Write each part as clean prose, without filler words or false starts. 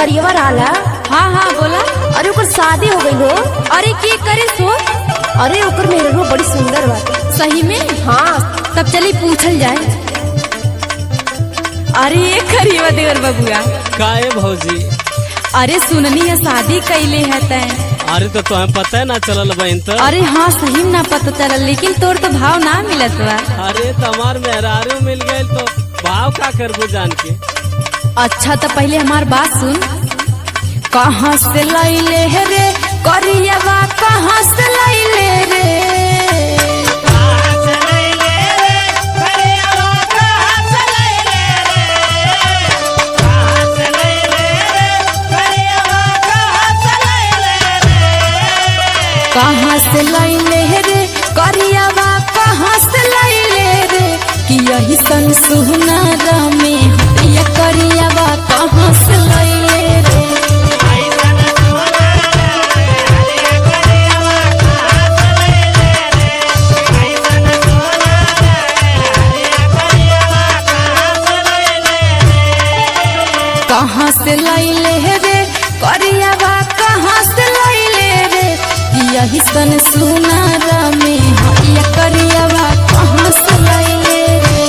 करियवा रहला। हाँ हाँ बोला। अरे ओकर शादी हो गई हो। अरे की करे सो? अरे ओकर मेहरबो बड़ी सुंदर बा। सही में? हाँ तब चली पूछल जाए। अरे ये करियवा देवर बबुआ। काहे भौजी? अरे सुननी है शादी कैले है तय। अरे तो तुम्हें पता है ना चलल बहन तो। अरे हाँ सही ना पता चलल, लेकिन तोर तो भाव ना मिलत बा। अरे तमार मेहरारू मिल गए तो भाव का करबू जान के। अच्छा तो पहले हमार बात सुन। कहाँ से लैले है रे करियवा, कहाँ से लैले रे? कहाँ से लैले रे करियवा, कहाँ से लैले रे? कि यही सन सुनार में ये करियवा कहाँ से लैले रे? कहाँ से लैले रे करियवा, कहाँ से लैले रे? यही सन सुनार में ये करियवा कहाँ से लैले रे?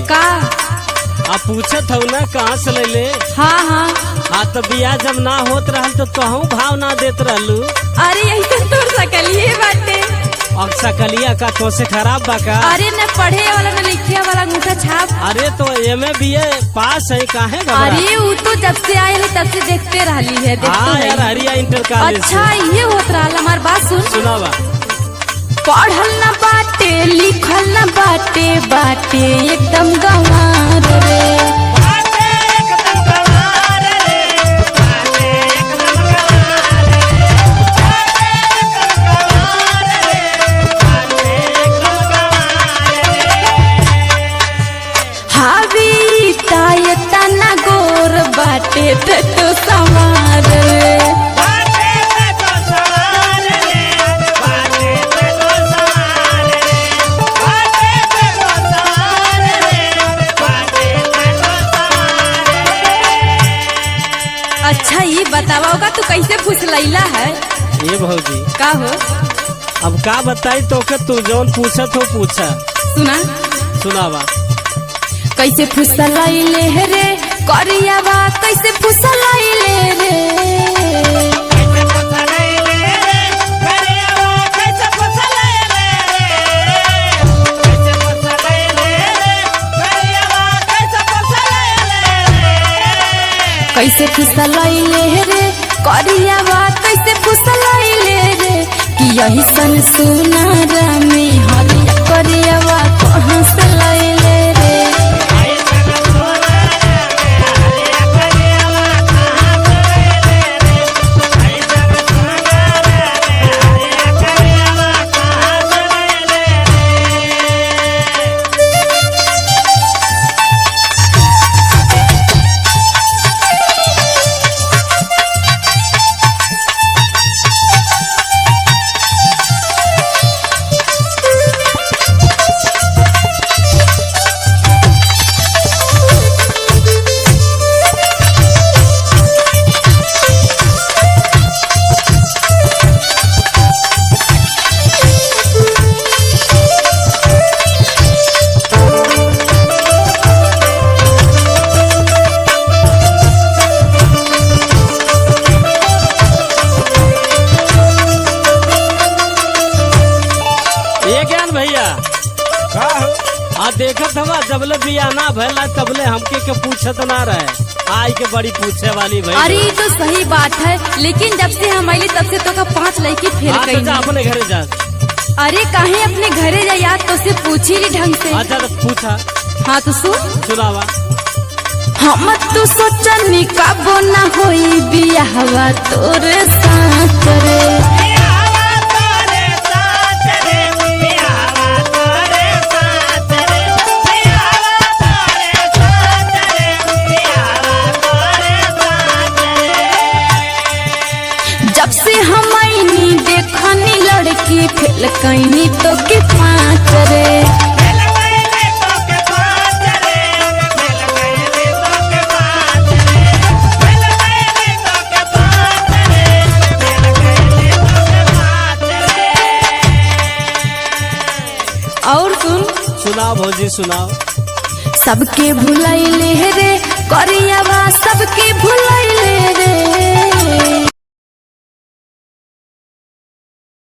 का आप पूछत हो ना कहाँ से ले? हाँ हाँ। हाँ तो बिया जब ना होत रहल तो तहु भाव ना देत रहलू। अरे यही तो तोर सकलिए बाटे। अब सकलिया का तो से खराब बा का? अरे न पढ़े वाला न लिखे वाला अंगूठा छाप। अरे तो एमे बीए पास है काहे घबरा? अरे वो तो जब से आये तब से देखते रहली है। हाँ यार हरिया इंटर कॉलेज। अच्छा ये होत रहा। हमार बात सुन। सुनावा। पढ़ल न बाटे लिखल न बाटे, बाटे एकदम गंवार रे। हावी ताये तना गोर बाटे तो सवार रे। अच्छा ये बतावा होगा तू कैसे फुसलैला है? ये भौजी का हो? अब का बताई तो के तू जौन पूछत हो पूछा। सुना सुनावा। कैसे फुसलैले रे करियवा, कैसे फुसलैले रे? कैसे फुसलैले रे करियवा, कैसे फुसलैले रे? कि यही सन सुनार में हरिया करियवा कहाँ से लैले रे? देखत हवा जबले बिया ना भैला तबले हमके के पूछत ना रहे। आई के बड़ी पूछे वाली भाई। अरे ये तो सही बात है, लेकिन जब से हम आइली तब से तो का 5 लड़की फेल हाँ, तो गई। जा अपने घरे जा। अरे काहे अपने घरे जा यार, तो से पूछी ली ढंग से। अच्छा तो पूछा। हाँ तो सुन सुनावा। हम तू सोचनी कबो ना होई बियाहवा तोरे साथ रे। जब से हम आईनी देखनी लड़की फेल कैनी तो के 5 रे। और सुन सुनाओ भौजी सुनाओ। सबके भुलाइले रे करियावा, सबके